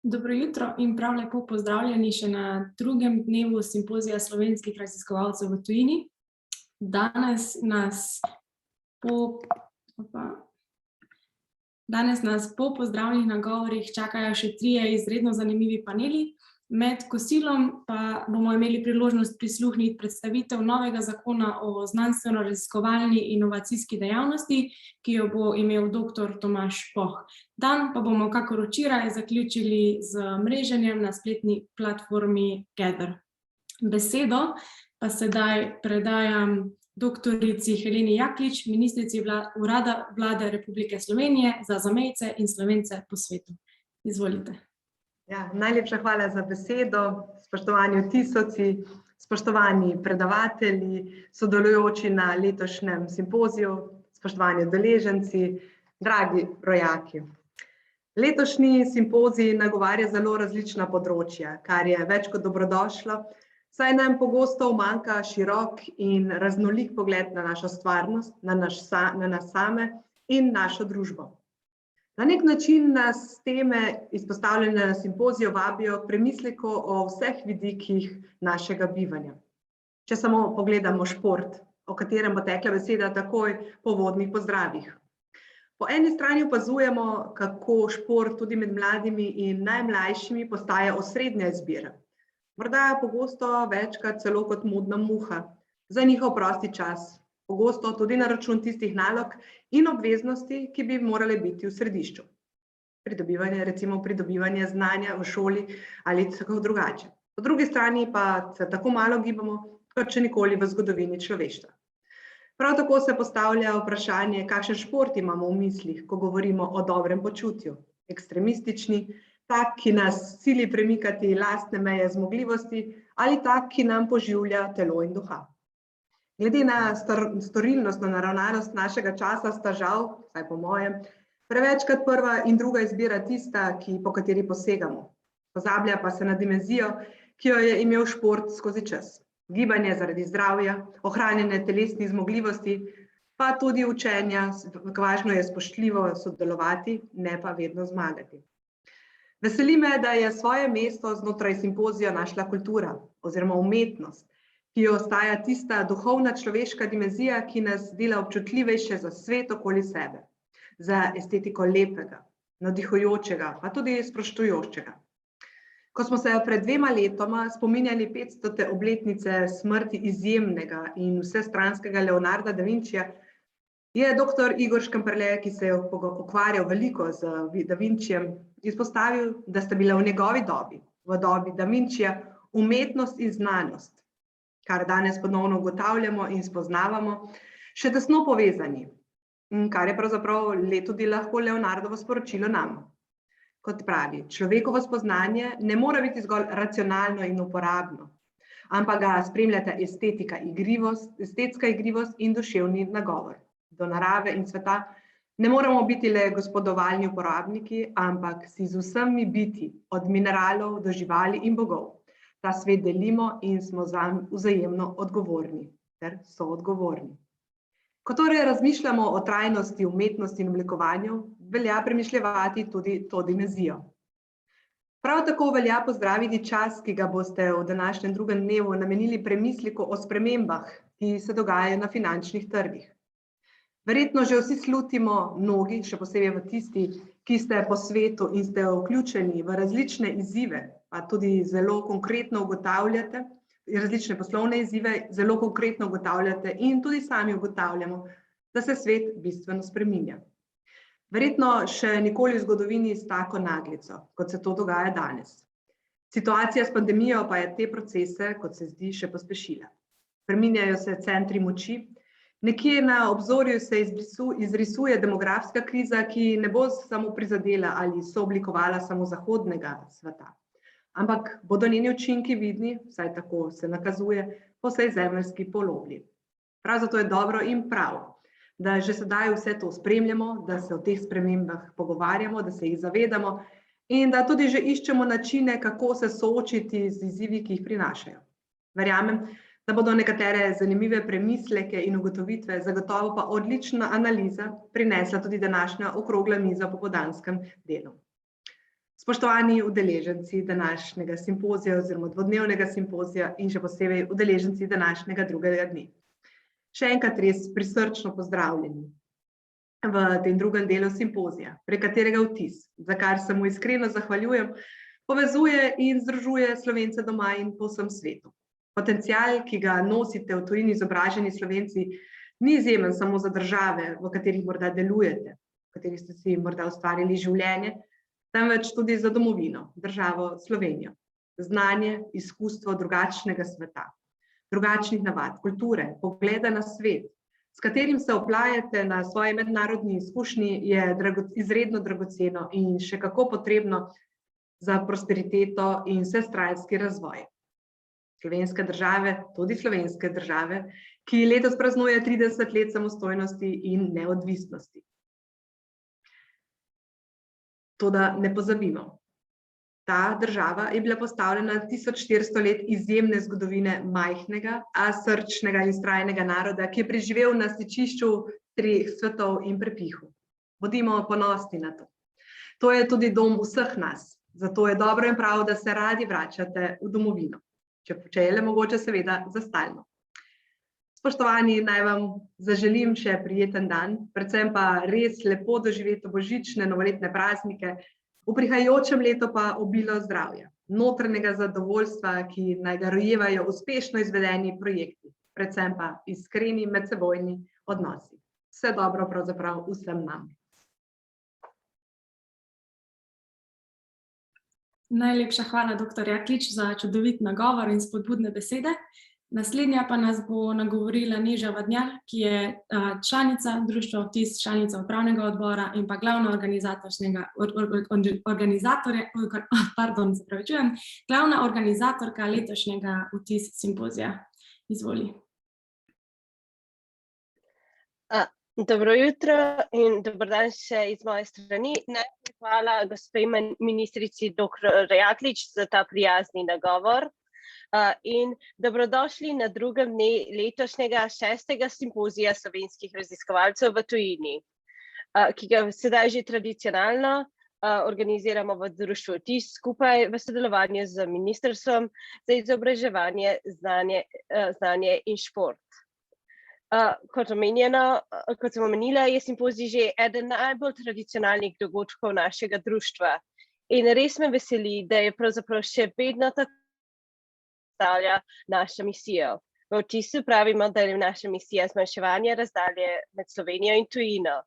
Dobro jutro in prav lepo pozdravljeni še na drugem dnevu simpozija slovenskih raziskovalcev v tujini. Danes nas po pozdravnih nagovorih čakajo še trije izredno zanimivi paneli. Med kosilom pa bomo imeli priložnost prisluhniti predstavitev novega zakona o znanstveno-raziskovalni inovacijski dejavnosti, ki jo bo imel dr. Tomaž Poh. Dan pa bomo kakor včeraj zaključili z mreženjem na spletni platformi Gather. Besedo pa sedaj predajam doktorici Heleni Jaklič, ministrici Urada Vlade Republike Slovenije za zamejce in Slovence po svetu. Izvolite. Ja, najlepša hvala za besedo, spoštovani vtisovci, spoštovani predavatelji, sodelujoči na letošnjem simpoziju, spoštovani udeleženci, dragi rojaki. Letošnji simpozij nagovarja zelo različna področja, kar je več kot dobrodošlo, saj nam pogosto umanjka širok in raznolik pogled na našo stvarnost, na nas same in našo družbo. Na nek način nas teme izpostavljene na simpoziju vabijo k premisleku o vseh vidikih našega bivanja. Če samo pogledamo šport, o katerem bo tekla beseda takoj po uvodnih pozdravih. Po eni strani opazujemo, kako šport tudi med mladimi in najmlajšimi postaja osrednja izbira. Morda pogosto večkrat celo kot modna muha za njihov prosti čas. Pogosto tudi na račun tistih nalog in obveznosti, ki bi morale biti v središču. Pridobivanje znanja v šoli ali tako drugače. Po drugi strani pa se tako malo gibamo, kot še nikoli v zgodovini človeštva. Prav tako se postavlja vprašanje, kakšen šport imamo v mislih, ko govorimo o dobrem počutju. Ekstremistični, tak, ki nas sili premikati lastne meje zmogljivosti, ali tak, ki nam poživlja telo in duha. Glede na storilnostno naravnanost našega časa sta žal, vsaj po mojem, prevečkrat prva in druga izbira tista, po kateri posegamo. Pozablja pa se na dimenzijo, ki jo je imel šport skozi čas. Gibanje zaradi zdravja, ohranjanje telesnih zmogljivosti, pa tudi učenja, važno je spoštljivo sodelovati, ne pa vedno zmagati. Veseli me, da je svoje mesto znotraj simpozija našla kultura oziroma umetnost, ki jo ostaja tista duhovna človeška dimenzija, ki nas dela občutljivejše za svet okoli sebe, za estetiko lepega, navdihujočega, pa tudi sproščujočega. Ko smo se pred 2 letoma spominjali 500. obletnice smrti izjemnega in vsestranskega Leonarda da Vincija, je dr. Igor Škamperle, ki se je ukvarjal veliko z Da Vincijem, izpostavil, da sta bila v njegovi dobi, v dobi da Vincija, umetnost in znanost, kar danes ponovno ugotavljamo in spoznavamo, še tesno povezani, kar je pravzaprav tudi lahko Leonardovo sporočilo nam. Kot pravi, človekovo spoznanje ne mora biti zgolj racionalno in uporabno, ampak ga spremljata estetska igrivost in duševni nagovor. Do narave in sveta ne moramo biti le gospodovalni uporabniki, ampak si z vsemi biti, od mineralov do živali in bogov. Ta svet delimo in smo zanj vzajemno odgovorni, ter soodgovorni. Ko torej razmišljamo o trajnosti, umetnosti in oblikovanju, velja premišljevati tudi to dimenzijo. Prav tako velja pozdraviti čas, ki ga boste v današnjem drugem dnevu namenili premisleku o spremembah, ki se dogajajo na finančnih trgih. Verjetno že vsi slutimo, mnogi, še posebej v tisti, ki ste po svetu in ste vključeni v različne izzive, pa tudi zelo konkretno ugotavljate, različne poslovne izzive zelo konkretno ugotavljate in tudi sami ugotavljamo, da se svet bistveno spreminja. Verjetno še nikoli v zgodovini s tako naglico, kot se to dogaja danes. Situacija s pandemijo pa je te procese, kot se zdi, še pospešila. Spreminjajo se centri moči, nekje na obzorju se izrisuje demografska kriza, ki ne bo samo prizadela ali sooblikovala samo zahodnega sveta, ampak bodo njeni učinki vidni, vsaj tako se nakazuje, po vsej zemeljski polobli. Prav zato je dobro in prav, da že sedaj vse to spremljamo, da se o teh spremembah pogovarjamo, da se jih zavedamo in da tudi že iščemo načine, kako se soočiti z izzivi, ki jih prinašajo. Verjamem, da bodo nekatere zanimive premisleke in ugotovitve, zagotovo pa odlična analiza prinesla tudi današnja okrogla miza v popoldanskem delu. Spoštovani udeleženci današnjega simpozija oziroma dvodnevnega simpozija in še posebej udeleženci današnjega drugega dne. Še enkrat res prisrčno pozdravljeni v tem drugem delu simpozija, prek katerega vtis, za kar se mu iskreno zahvaljujem, povezuje in združuje Slovence doma in po vsem svetu. Potencial, ki ga nosite v tujini izobraženi Slovenci, ni izjemen samo za države, v katerih morda delujete, v katerih ste si morda ustvarili življenje, temveč tudi za domovino, državo Slovenijo. Znanje, izkustvo drugačnega sveta, drugačnih navad, kulture, pogleda na svet, s katerim se oplajate na svoji mednarodni izkušnji, je izredno dragoceno in še kako potrebno za prosperiteto in vsestranski razvoj slovenske države, tudi slovenske države, ki letos praznuje 30 let samostojnosti in neodvisnosti. Toda ne pozabimo, ta država je bila postavljena 1400 let izjemne zgodovine majhnega, a srčnega in vztrajnega naroda, ki je preživel na stičišču 3 svetov in prepihu. Bodimo ponosni na to. To je tudi dom vseh nas, zato je dobro in prav, da se radi vračate v domovino, če je le mogoče seveda za stalno. Spoštovani, naj vam zaželim še prijeten dan, predvsem pa res lepo doživeti božične, novoletne praznike, v prihajajočem letu pa obilo zdravja, notranjega zadovoljstva, ki naj ga rojevajo uspešno izvedeni projekti, predvsem pa iskreni medsebojni odnosi. Vse dobro pravzaprav vsem nam. Najlepša hvala, dr. Jaklič, za čudovit nagovor in spodbudne besede. Naslednja pa nas bo nagovorila Neža Vadnjak, ki je članica Društva Vtis, članica upravnega odbora in pa glavna organizatorka letošnjega Vtis simpozija. Izvoli. Dobro jutro in dober dan še iz moje strani. Najprej hvala gospe ministrici dr. Jaklič za ta prijazni nagovor. In dobrodošli na drugem dne letošnjega 6. simpozija slovenskih raziskovalcev v tujini, ki ga sedaj že tradicionalno organiziramo v Društvu Vtis skupaj v sodelovanju z Ministrstvom za izobraževanje, znanje in šport. Kot sem omenila, je simpozij že eden najbolj tradicionalnih dogodkov našega društva in res me veseli, da je pravzaprav še vedno tako predstavlja našo misijo. V Vtisu pravimo, da je naša misija zmanjševanje razdalje med Slovenijo in tujino.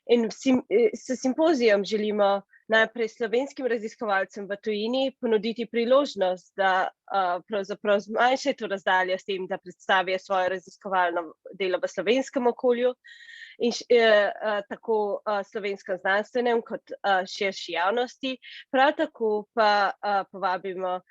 In s simpozijom želimo najprej slovenskim raziskovalcem v tujini ponuditi priložnost, da pravzaprav zmanjšajo to razdaljo s tem, da predstavijo svoje raziskovalno delo v slovenskem okolju in tako slovenskem znanstvenem kot širši javnosti. Prav tako pa povabimo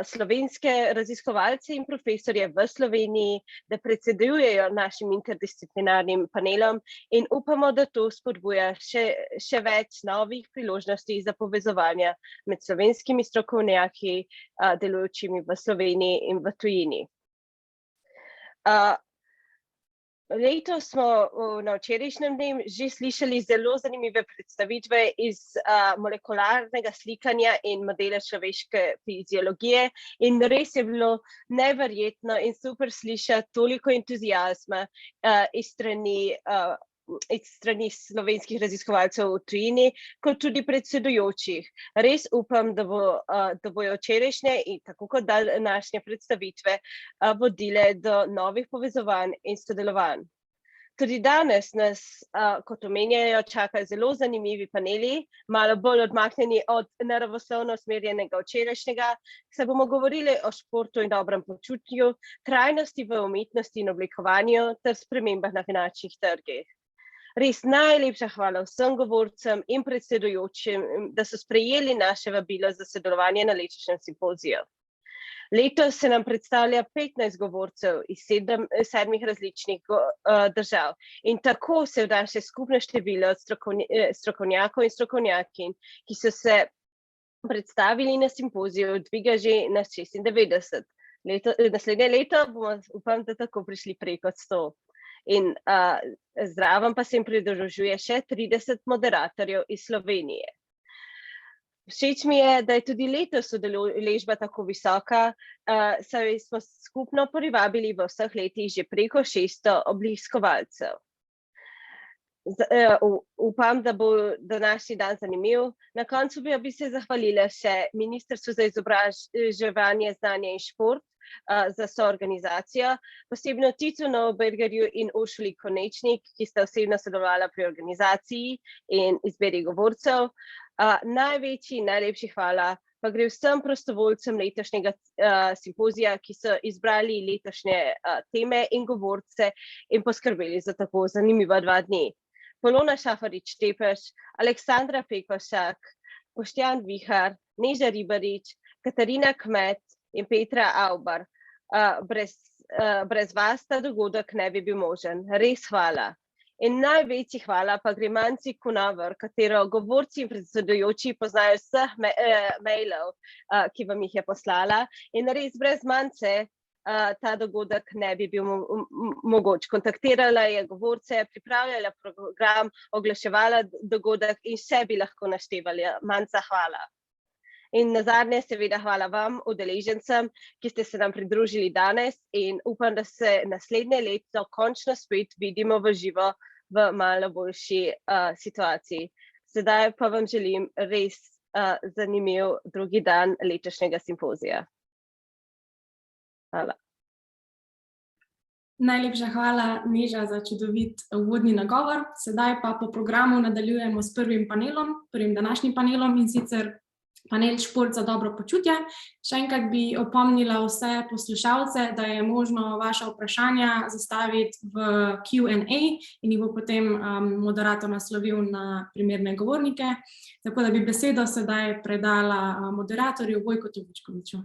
slovenske raziskovalce in profesorje v Sloveniji, da predsedujejo našim interdisciplinarnim panelom in upamo, da to spodbuja še več novih priložnosti za povezovanje med slovenskimi strokovnjaki, delujočimi v Sloveniji in v tujini. Letos smo na včerajšnjem dnevu že slišali zelo zanimive predstavitve iz molekularnega slikanja in modela človeške fiziologije in res je bilo neverjetno in super slišati toliko entuziazma iz strani slovenskih raziskovalcev v tujini, kot tudi predsedujočih. Res upam, da bojo včerajšnje in tako kot današnje predstavitve vodile do novih povezovanj in sodelovanj. Tudi danes nas, kot omenjajo, čakajo zelo zanimivi paneli, malo bolj odmaknjeni od naravoslovno usmerjenega včerajšnjega, saj bomo govorili o športu in dobrem počutju, trajnosti v umetnosti in oblikovanju ter spremembah na finančnih trgih. Res najlepša hvala vsem govorcem in predsedujočim, da so sprejeli naše vabilo za sodelovanje na letošnjem simpoziju. Letos se nam predstavlja 15 govorcev iz 7 različnih držav in tako se v naše skupno število strokovnjakov in strokovnjakinj, ki so se predstavili na simpoziju, dviga že na 96. Naslednje leto bomo, upam, da tako prišli preko 100. In zraven pa se jim pridružuje še 30 moderatorjev iz Slovenije. Všeč mi je, da je tudi letos udeležba tako visoka, saj smo skupno privabili v vseh letih že preko 600 obiskovalcev. Upam, da bo današnji dan zanimiv. Na koncu bi se zahvalila še Ministrstvu za izobraževanje, znanje in šport za soorganizacijo, posebno Titu Neubergerju in Uršuli Konečnik, ki sta osebno sodelovala pri organizaciji in izbiri govorcev. Najlepši hvala pa gre vsem prostovoljcem letošnjega simpozija, ki so izbrali letošnje teme in govorce in poskrbeli za tako zanimiva 2 dni. Polona Šafarič-Tepeš, Aleksandra Pekošak, Boštjan Vihar, Neža Ribarič, Katarina Kmet in Petra Avbar. Brez vas ta dogodek ne bi bil možen. Res hvala. In največji hvala pa gre Manci Kunaver, katero govorci in predsedujoči poznajo vseh mailov, ki vam jih je poslala. In res brez Mance ta dogodek ne bi bil mogoč. Kontaktirala je govorce, pripravljala program, oglaševala dogodek in še bi lahko naštevali. Manca, hvala. In nazadnje seveda hvala vam, udeležencem, ki ste se nam pridružili danes in upam, da se naslednje leto končno spet vidimo v živo v malo boljši situaciji. Sedaj pa vam želim res zanimiv drugi dan letošnjega simpozija. Hvala. Najlepša hvala, Neža, za čudovit uvodni nagovor. Sedaj pa po programu nadaljujemo s prvim današnjim panelom, in sicer panel Šport za dobro počutje. Še enkrat bi opomnila vse poslušalce, da je možno vaša vprašanja zastaviti v Q&A in jih bo potem moderator naslovil na primerne govornike. Tako da bi besedo sedaj predala moderatorju Vojkotu Vučkoviču.